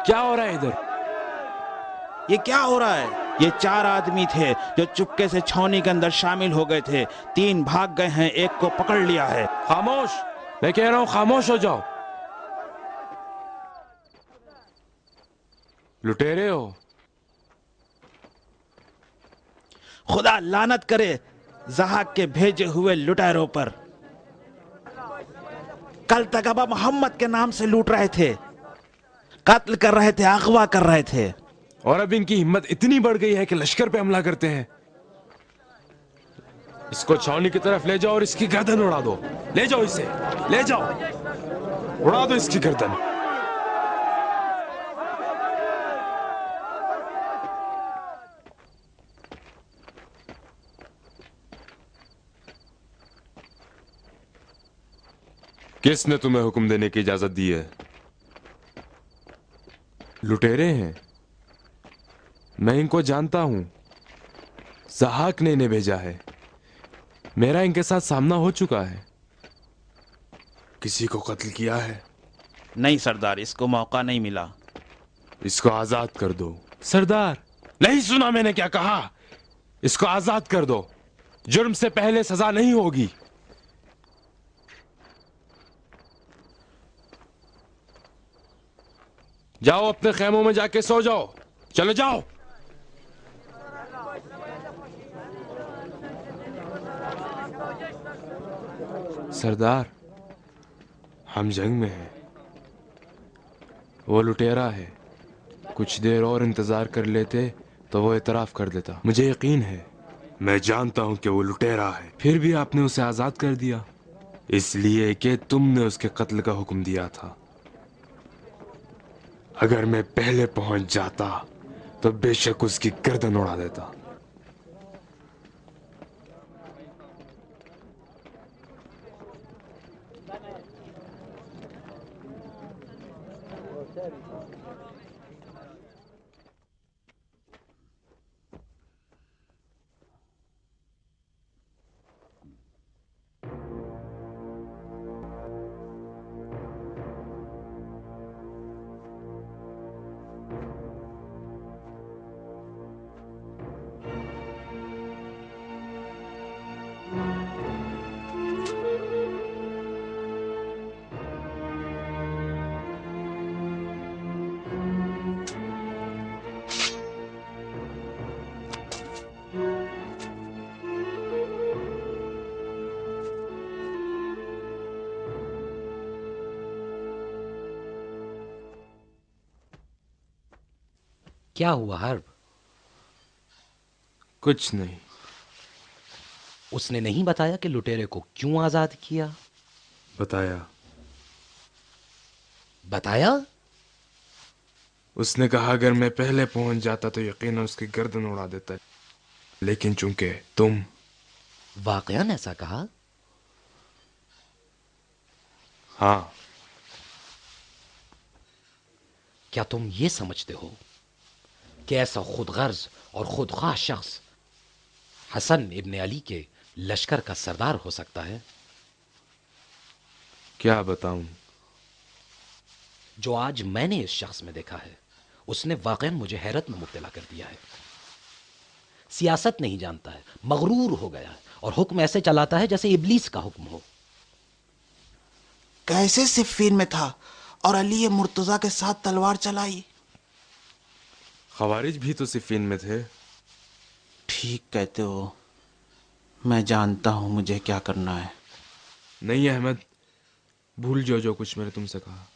क्या हो रहा है इधर? ये क्या हो रहा है? ये 4 आदमी थे जो चुपके से छावनी के अंदर शामिल हो गए थे। 3 भाग गए हैं, एक को पकड़ लिया है। खामोश, मैं कह रहा हूं खामोश हो जाओ। लुटेरे हो। खुदा लानत करे ज़हाक के भेजे हुए लुटेरों पर। कल तक अबा मोहम्मद के नाम से लूट रहे थे, कत्ल कर रहे थे, अगवा कर रहे थे। और अब इनकी हिम्मत इतनी बढ़ गई है कि लश्कर पे हमला करते हैं। इसको छावनी की तरफ ले जाओ और इसकी गर्दन उड़ा दो। ले जाओ इसे, ले जाओ, उड़ा दो इसकी गर्दन। किसने तुम्हें हुक्म देने की इजाजत दी है? लुटेरे हैं, मैं इनको जानता हूं। ज़हाक ने इन्हें भेजा है। मेरा इनके साथ सामना हो चुका है। किसी को कत्ल किया है? नहीं सरदार, इसको मौका नहीं मिला। इसको आजाद कर दो। सरदार, नहीं सुना मैंने क्या कहा? इसको आजाद कर दो। जुर्म से पहले सजा नहीं होगी। जाओ अपने खेमों में जाके सो जाओ। चलो जाओ। सरदार, हम जंग में हैं। वो लुटेरा है। कुछ देर और इंतजार कर लेते तो वो इतराफ कर देता। मुझे यकीन है, मैं जानता हूं कि वो लुटेरा है। फिर भी आपने उसे आजाद कर दिया, इसलिए कि तुमने उसके कत्ल का हुक्म दिया था। अगर मैं पहले पहुंच जाता तो बेशक उसकी गर्दन उड़ा देता। क्या हुआ हर्ब? कुछ नहीं। उसने नहीं बताया कि लुटेरे को क्यों आजाद किया? बताया। बताया? उसने कहा अगर मैं पहले पहुंच जाता तो यकीनन उसकी गर्दन उड़ा देता, लेकिन चूंकि तुम। वाकयान ऐसा कहा? हाँ। क्या तुम ये समझते हो कि ऐसा खुदगर्ज और खुदख्वाह शख्स हसन इब्न अली के लश्कर का सरदार हो सकता है? क्या बताऊं? जो आज मैंने इस शख्स में देखा है, उसने वाकईन मुझे हैरत में मुब्तला कर दिया है। सियासत नहीं जानता है, मगरूर हो गया है और हुक्म ऐसे चलाता है जैसे इब्लीस का हुक्म हो। कैसे सिफ़ीन में था और अली मुर्तजा के साथ तलवार चलाई। खवारिज भी तो सिफ़ीन में थे। ठीक कहते हो, मैं जानता हूं मुझे क्या करना है। नहीं अहमद, भूल जाओ जो कुछ मैंने तुमसे कहा।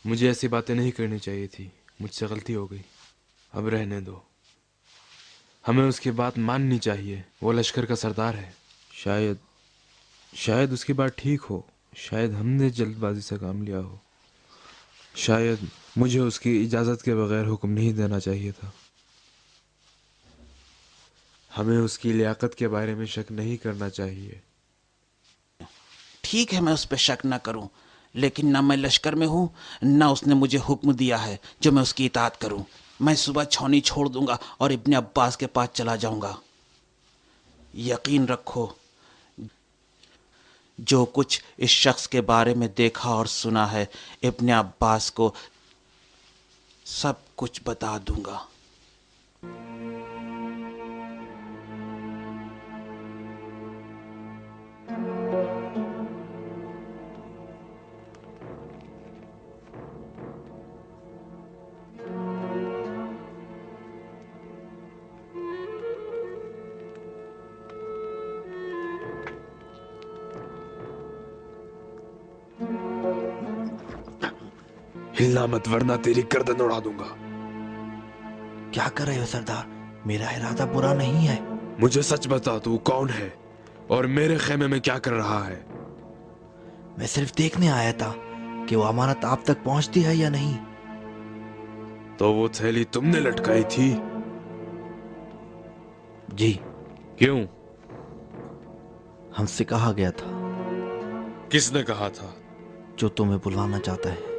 मुझे ऐसी बातें नहीं करनी चाहिए थी, मुझसे गलती हो गई। अब रहने दो। हमें उसकी बात माननी चाहिए। वो लश्कर का सरदार है। शायद उसकी बात ठीक हो। शायद हमने जल्दबाजी से काम लिया हो। शायद मुझे उसकी इजाजत के बगैर हुक्म नहीं देना चाहिए था। हमें उसकी लियाकत के बारे में शक नहीं करना चाहिए। ठीक है, मैं उस पर शक न करूं, लेकिन ना मैं लश्कर में हूं, ना उसने मुझे हुक्म दिया है जो मैं उसकी इताअत करूं। मैं सुबह छावनी छोड़ दूंगा और इब्ने अब्बास के पास चला जाऊंगा। यकीन रखो, जो कुछ इस शख्स के बारे में देखा और सुना है, इब्ने अब्बास को सब कुछ बता दूंगा। हिलना मत वरना तेरी गर्दन उड़ा दूंगा। क्या कर रहे हो सरदार? मेरा इरादा बुरा नहीं है। मुझे सच बता, तू कौन है और मेरे खेमे में क्या कर रहा है? मैं सिर्फ देखने आया था कि वो अमानत आप तक पहुंचती है या नहीं। तो वो थैली तुमने लटकाई थी? जी, क्यों? हमसे कहा गया था। किसने कहा था? जो तुम्हें बुलवाना चाहता है।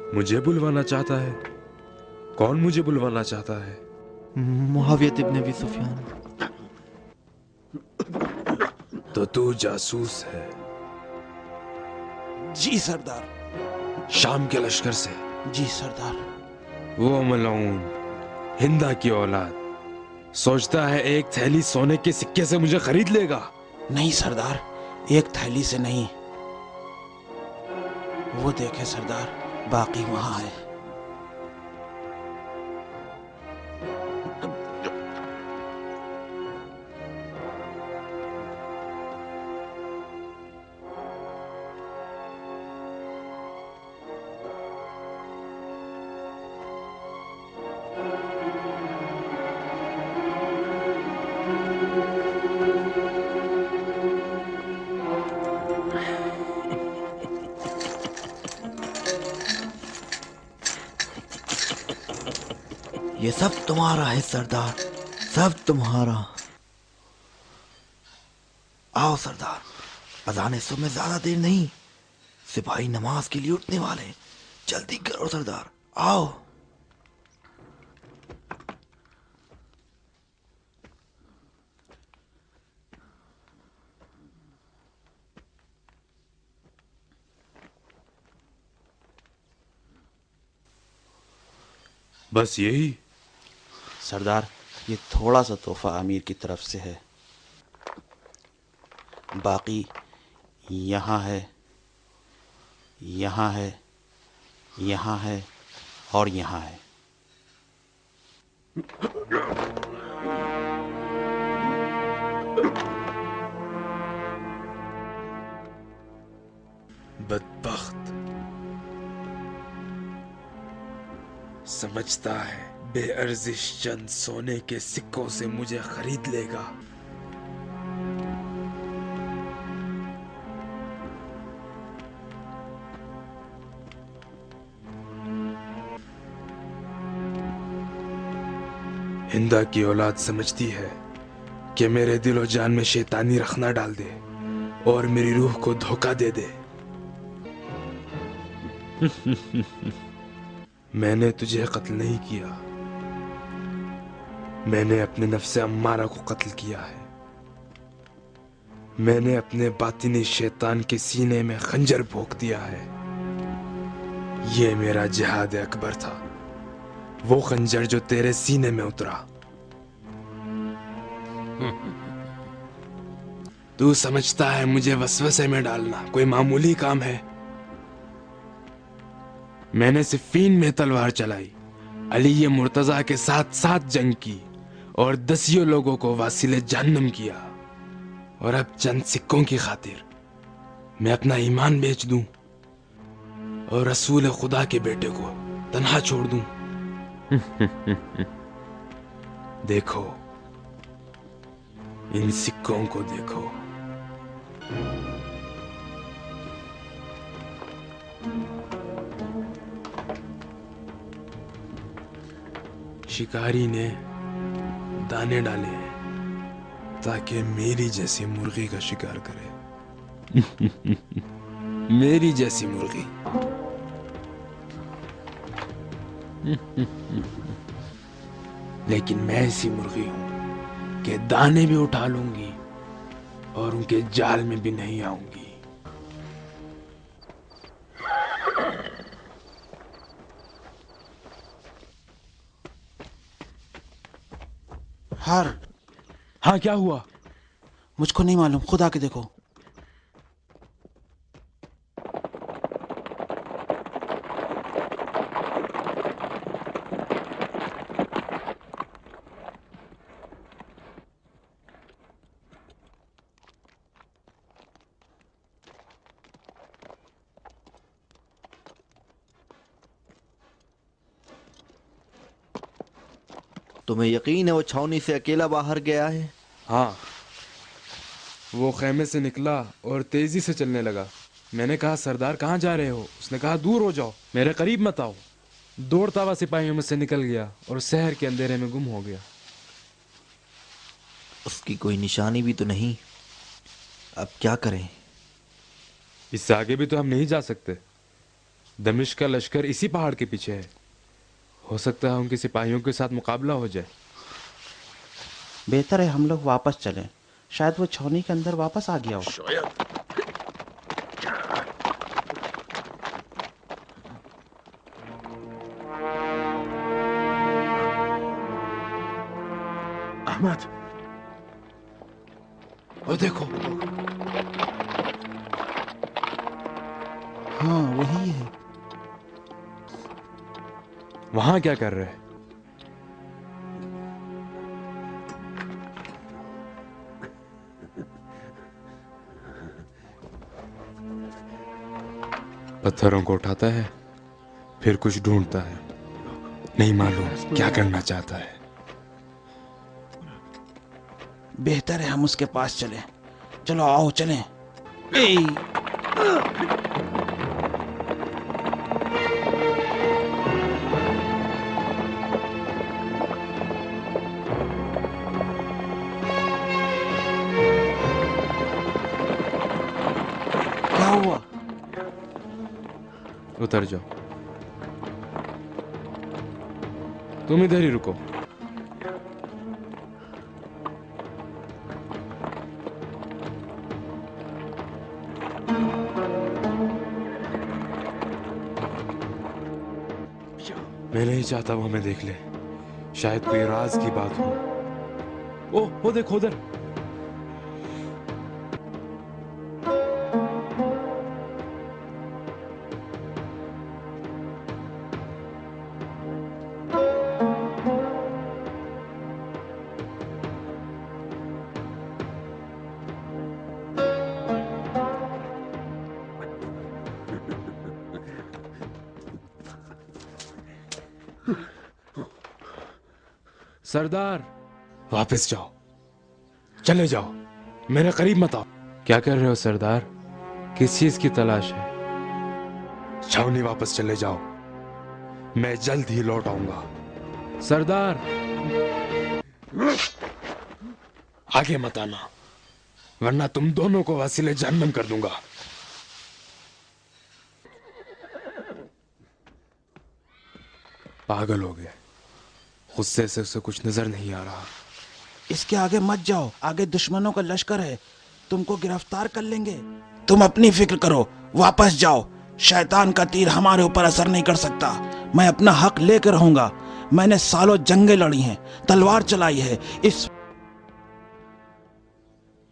मुझे बुलवाना चाहता है? कौन मुझे बुलवाना चाहता है? मुआविया इब्न अबी सुफियान। तो तू जासूस है? जी सरदार। शाम के लश्कर से? जी सरदार। वो मलऊन हिंदा की औलाद सोचता है एक थैली सोने के सिक्के से मुझे खरीद लेगा? नहीं सरदार, एक थैली से नहीं। वो देखे सरदार, बाकी वहां है। ये सब तुम्हारा है सरदार, सब तुम्हारा। आओ सरदार, अजान सुबह में ज्यादा देर नहीं। सिपाही नमाज के लिए उठने वाले हैं। जल्दी करो सरदार, आओ। बस यही? सरदार, ये थोड़ा सा तोहफा अमीर की तरफ से है। बाकी यहाँ है, यहाँ है, यहाँ है और यहाँ है। बदबख्त समझता है बेअर्जिश चंद सोने के सिक्कों से मुझे खरीद लेगा। हिंदा की औलाद समझती है कि मेरे दिलो जान में शैतानी रखना डाल दे और मेरी रूह को धोखा दे दे। मैंने तुझे कत्ल नहीं किया, मैंने अपने नफ्से अम्मारा को कत्ल किया है। मैंने अपने बातिनी शैतान के सीने में खंजर भोंक दिया है। ये मेरा जिहाद अकबर था, वो खंजर जो तेरे सीने में उतरा। तू समझता है मुझे वसवसे में डालना कोई मामूली काम है? मैंने सिफ़ीन में तलवार चलाई, अली मुर्तजा के साथ साथ जंग की और दसियों लोगों को वासिले जहन्नम किया। और अब चंद सिक्कों की खातिर मैं अपना ईमान बेच दूं और रसूल खुदा के बेटे को तन्हा छोड़ दूं? देखो, इन सिक्कों को देखो। शिकारी ने दाने डाले हैं ताकि मेरी जैसी मुर्गी का शिकार करे। मेरी जैसी मुर्गी। लेकिन मैं ऐसी मुर्गी हूं कि दाने भी उठा लूंगी और उनके जाल में भी नहीं आऊंगी। हार। हाँ, क्या हुआ? मुझको नहीं मालूम, खुद आके देखो। तुम्हें यकीन है वो छावनी से अकेला बाहर गया है? हाँ, वो खेमे से निकला और तेजी से चलने लगा। मैंने कहा, सरदार कहाँ जा रहे हो? उसने कहा, दूर हो जाओ, मेरे करीब मत आओ। दौड़ता हुआ सिपाहियों में से निकल गया और शहर के अंधेरे में गुम हो गया। उसकी कोई निशानी भी तो नहीं। अब क्या करें? इससे आगे भी तो हम नहीं जा सकते। दमिश्क का लश्कर इसी पहाड़ के पीछे है। हो सकता है उनके सिपाहियों के साथ मुकाबला हो जाए। बेहतर है हम लोग वापस चलें। शायद वो छावनी के अंदर वापस आ गया हो। अहमद, वो देखो। हाँ, वही है। वहां क्या कर रहे हैं? पत्थरों को उठाता है, फिर कुछ ढूंढता है। नहीं मालूम क्या करना चाहता है। बेहतर है हम उसके पास चलें। चलो आओ चलें। ए! क्या हुआ? उतर जाओ। तुम इधर ही रुको। मैं नहीं चाहता वो हमें देख ले। शायद कोई राज की बात हो। ओह, वो देखो उधर। सरदार, वापस जाओ, चले जाओ, मेरे करीब मत आओ। क्या कर रहे हो सरदार? किस चीज की तलाश है? छावनी वापस चले जाओ, मैं जल्द ही लौट आऊंगा। सरदार, आगे मत आना, वरना तुम दोनों को वसीले जहन्नम कर दूंगा। पागल हो गए। गुस्से से उसे कुछ नजर नहीं आ रहा। इसके आगे मत जाओ, आगे दुश्मनों का लश्कर है, तुमको गिरफ्तार कर लेंगे। तुम अपनी फिक्र करो, वापस जाओ। शैतान का तीर हमारे ऊपर असर नहीं कर सकता। मैं अपना हक लेकर रहूंगा। मैंने सालों जंगें लड़ी हैं, तलवार चलाई है। इस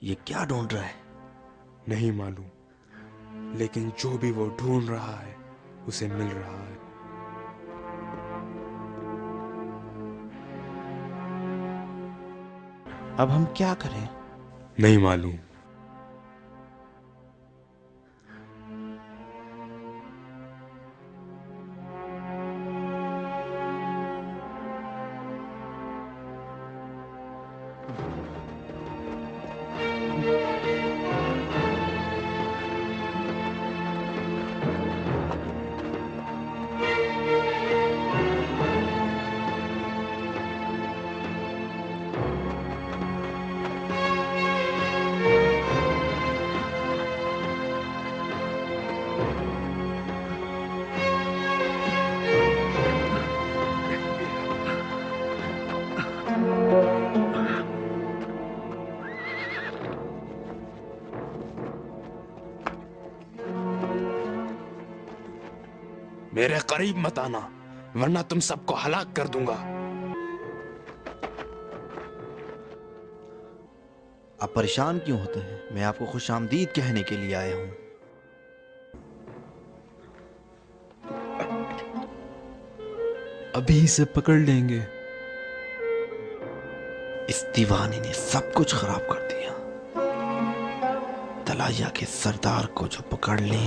ये क्या ढूंढ रहा है? नहीं मालूम, लेकिन जो भी वो ढूंढ रहा है उसे मिल रहा है। अब हम क्या करें? नहीं मालूम। मेरे करीब मत आना, वरना तुम सबको हलाक कर दूंगा। आप परेशान क्यों होते हैं? मैं आपको खुशामदीद कहने के लिए आया हूं। अभी इसे पकड़ लेंगे। इस दीवाने ने सब कुछ खराब कर दिया। तलाइया के सरदार को जो पकड़ ले,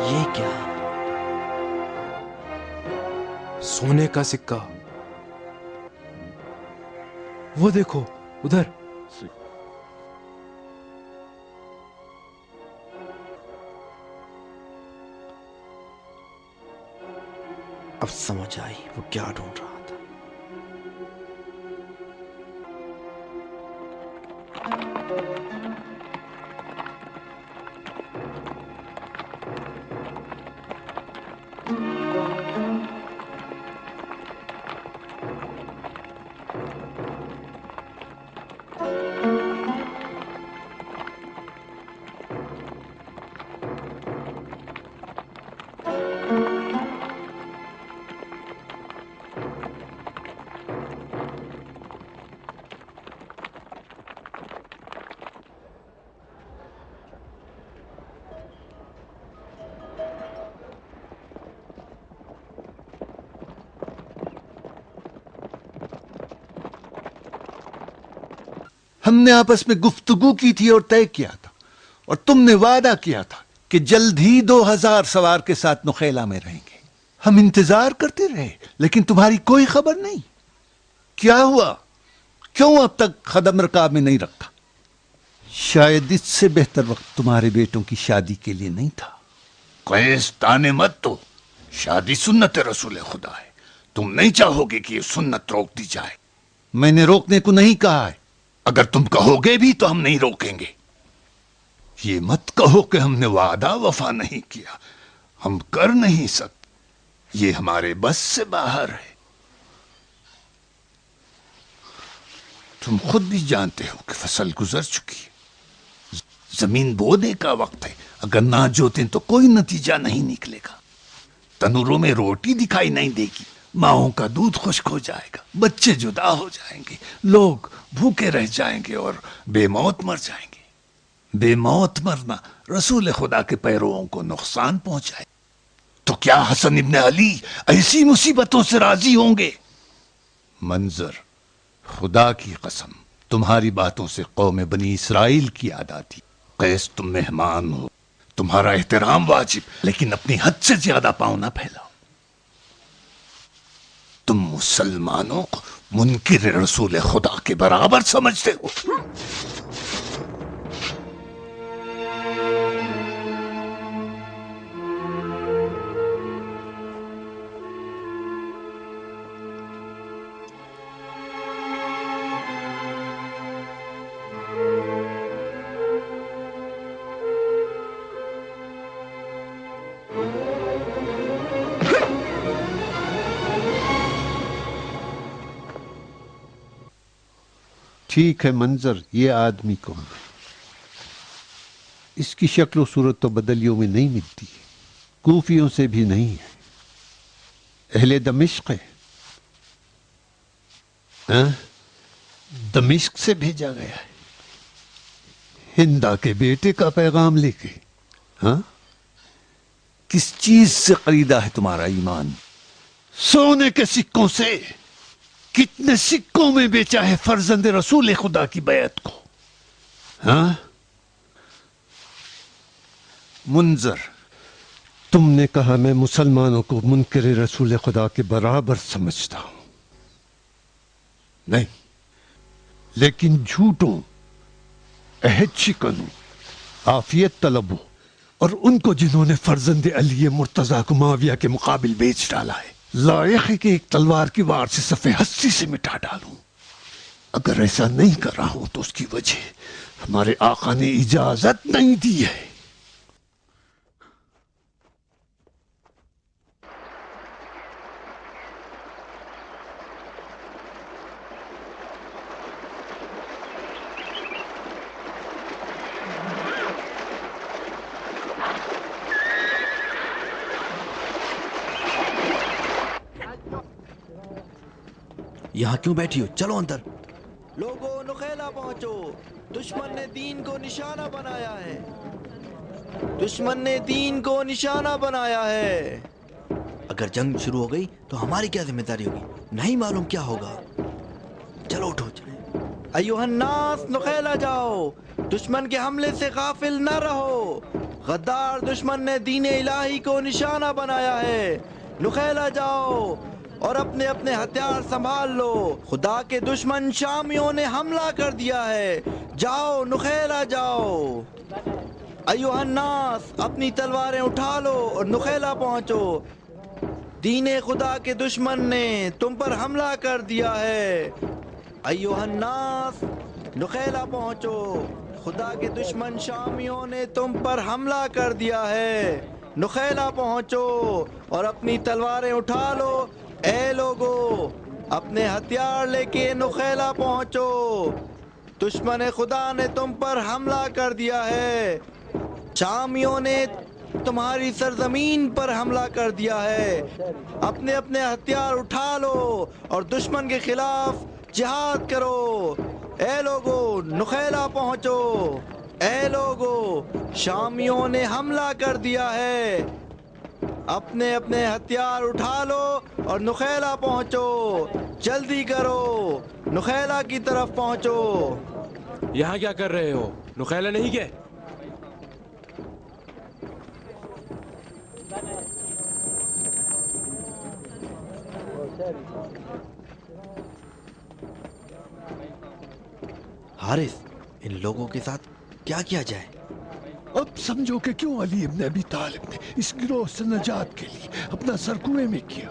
ये क्या? सोने का सिक्का। वो देखो उधर। अब समझ आई वो क्या ढूंढ रहा था। हमने आपस में गुफ्तगू की थी और तय किया था, और तुमने वादा किया था कि जल्द ही 2000 सवार के साथ नुखेला में रहेंगे। हम इंतजार करते रहे, लेकिन तुम्हारी कोई खबर नहीं। क्या हुआ? क्यों अब तक कदम रकाब में नहीं रखा? शायद इससे बेहतर वक्त तुम्हारे बेटों की शादी के लिए नहीं था। कैस ताने मत तो, शादी सुन्नत रसूल खुदा है। तुम नहीं चाहोगे कि ये सुन्नत रोक दी जाए। मैंने रोकने को नहीं कहा है। अगर तुम कहोगे भी तो हम नहीं रोकेंगे। ये मत कहो कि हमने वादा वफा नहीं किया। हम कर नहीं सकते, ये हमारे बस से बाहर है। तुम खुद भी जानते हो कि फसल गुजर चुकी है। जमीन बोने का वक्त है। अगर ना जोतें तो कोई नतीजा नहीं निकलेगा। तनूरों में रोटी दिखाई नहीं देगी, माओं का दूध खुश्क हो जाएगा, बच्चे जुदा हो जाएंगे, लोग भूखे रह जाएंगे और बेमौत मर जाएंगे। बेमौत मरना रसूल खुदा के पैरों को नुकसान पहुंचाए। तो क्या हसन इब्न अली ऐसी मुसीबतों से राजी होंगे? मंजर, खुदा की कसम, तुम्हारी बातों से कौम बनी इसराइल की याद आती। कैस तुम मेहमान हो, तुम्हारा एहतराम वाजिब, लेकिन अपनी हद से ज्यादा पांव ना फैलाओ। तुम मुसलमानों को मुनकिर रसूल खुदा के बराबर समझते हो। ठीक है मंजर, ये आदमी कौन है? इसकी शक्ल सूरत तो बदलियों में नहीं मिलती, कूफियों से भी नहीं है। अहले दमिश्क है। दमिश्क से भेजा गया है, हिंदा के बेटे का पैगाम लेके। हाँ, किस चीज से खरीदा है तुम्हारा ईमान? सोने के सिक्कों से। कितने सिक्कों में बेचा है फर्जंद रसूल खुदा की बैत को? हाँ मुंजर, तुमने कहा मैं मुसलमानों को मुनकिर रसूल खुदा के बराबर समझता हूं। नहीं, लेकिन झूठों, अहद शिकनों, आफियत तलबों और उनको जिन्होंने फर्जंद अली मुर्तजा को मुआविया के मुकाबिल बेच डाला है, लायक है कि एक तलवार की वार से सफ़े हस्ती से मिटा डालूं। अगर ऐसा नहीं कर रहा हूं तो उसकी वजह हमारे आका ने इजाजत नहीं दी है। यहाँ क्यों बैठी हो? चलो अंदर। लोगों, नुखेला पहुंचो। दुश्मन ने दीन को निशाना बनाया है। दुश्मन ने दीन को निशाना बनाया है। अगर जंग शुरू हो गई तो हमारी क्या जिम्मेदारी होगी? नहीं मालूम क्या होगा। चलो उठो। अय्युहन्नास, नुखेला जाओ। दुश्मन के हमले से गाफिल न रहो। गद्दार दुश्मन ने दीन इलाही को निशाना बनाया है। नुखेला जाओ और अपने अपने हथियार संभाल लो। खुदा के दुश्मन शामियों ने हमला कर दिया है। जाओ, नुखेला जाओ। अय्युहन्नास, अपनी तलवारें उठा लो और नुखेला पहुंचो। दीने खुदा के दुश्मन ने तुम पर हमला कर दिया है। अय्युहन्नास, नुखेला पहुंचो। खुदा के दुश्मन शामियों ने तुम पर हमला कर दिया है। नुखेला पहुंचो और अपनी तलवारें उठा लो। ए लोगो, अपने हथियार लेके नुखेला पहुंचो। दुश्मन खुदा ने तुम पर हमला कर दिया है। शामियों ने तुम्हारी सरजमीन पर हमला कर दिया है। अपने अपने हथियार उठा लो और दुश्मन के खिलाफ जिहाद करो। ए लोगो, नुखेला पहुंचो। ए लोगो, शामियों ने हमला कर दिया है। अपने अपने हथियार उठा लो और नुखेला पहुंचो। जल्दी करो, नुखेला की तरफ पहुंचो। यहाँ क्या कर रहे हो? नुखेला नहीं गए? हारिस, इन लोगों के साथ क्या किया जाए? अब समझो कि क्यों अली इब्न अबी तालिब ने इस गिरोह से नजात के लिए अपना सर कुएं में किया।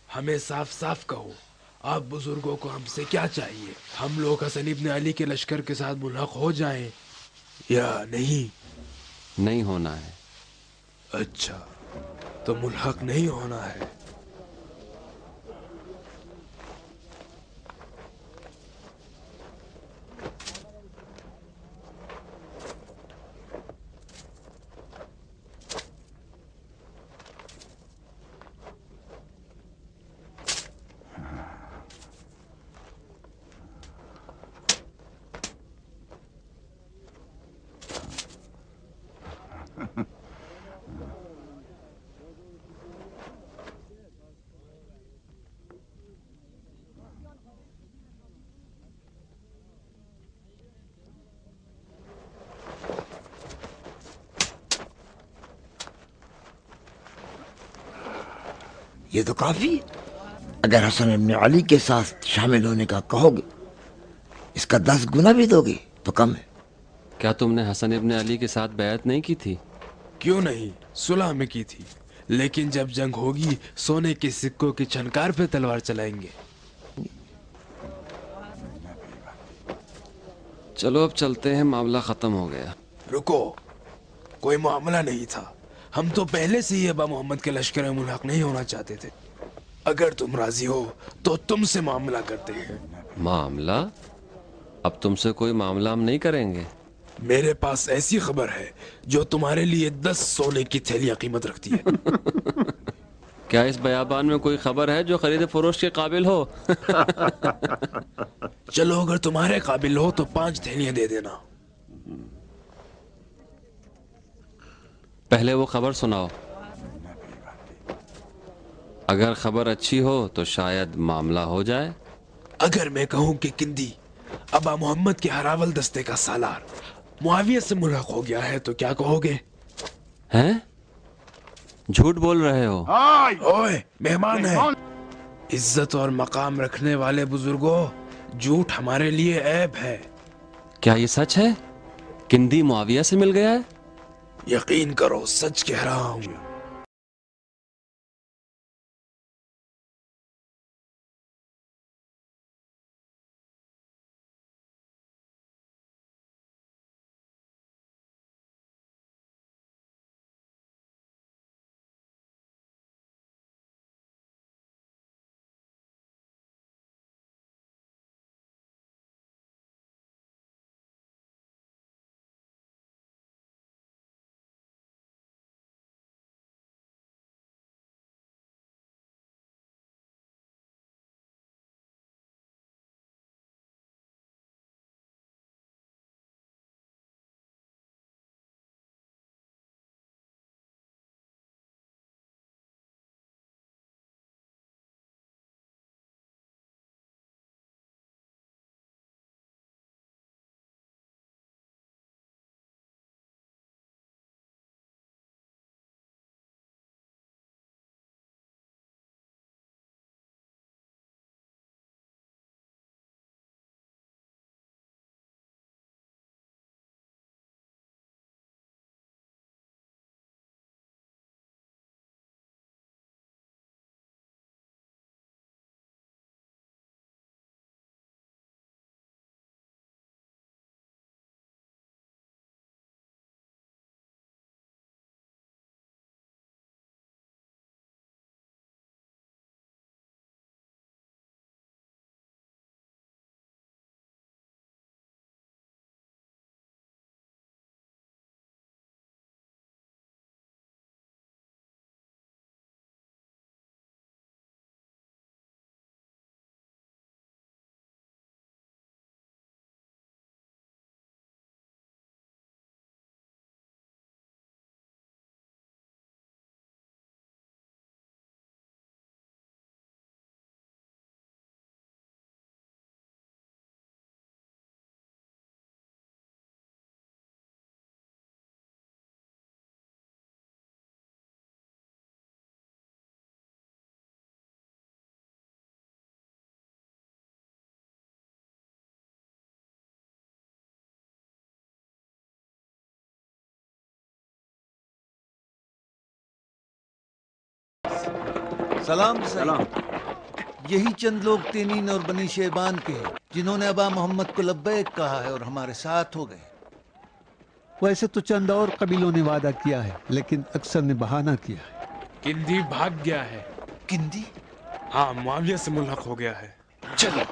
हमें साफ साफ कहो, आप बुजुर्गों को हमसे क्या चाहिए? हम लोग हसन इब्न अली के लश्कर के साथ मुल्हक हो जाएं या नहीं? नहीं होना है। अच्छा, तो मुल्हक नहीं होना है। ये तो काफी है। अगर हसन इब्न अली के साथ शामिल होने का कहोगे, इसका 10 गुना भी दोगे तो कम है। क्या तुमने हसन इब्न अली के साथ बैत नहीं की थी? क्यों नहीं, सुलह में की थी। लेकिन जब जंग होगी, सोने के सिक्कों की छनकार पे तलवार चलाएंगे। चलो अब चलते हैं, मामला खत्म हो गया। रुको, कोई मामला नहीं था। हम तो पहले से ही अबा मोहम्मद के लश्कर में मुल्हक नहीं होना चाहते थे। अगर तुम राजी हो तो तुमसे मामला करते हैं। मामला? अब तुमसे कोई मामला हम नहीं करेंगे। मेरे पास ऐसी खबर है जो तुम्हारे लिए 10 सोने की थैलियां कीमत रखती है। क्या इस बयाबान में कोई खबर है जो खरीद फरोश के काबिल हो? चलो, अगर तुम्हारे काबिल हो तो 5 थैलियां दे देना। पहले वो खबर सुनाओ। अगर खबर अच्छी हो तो शायद मामला हो जाए। अगर मैं कहूं कि किंदी अबा मोहम्मद के हरावल दस्ते का सालार मुआविया से मुल्हक हो गया है तो क्या कहोगे? हैं? झूठ बोल रहे हो? ओए, मेहमान है। इज्जत और मकाम रखने वाले बुजुर्गों, झूठ हमारे लिए ऐब है। क्या ये सच है? किंदी मुआविया से मिल गया है? यकीन करो, सच कह रहा हूं। सलाम सलाम। यही चंद लोग तेनीन और बनी शेबान के हैं जिन्होंने अबा मोहम्मद को लब्बैक कहा है और हमारे साथ हो गए। वैसे तो चंद और कबीलों ने वादा किया है, लेकिन अक्सर ने बहाना किया है। किंदी भाग गया है। किंदी? हाँ, मुआविया से मुल्हक हो गया है। चलो।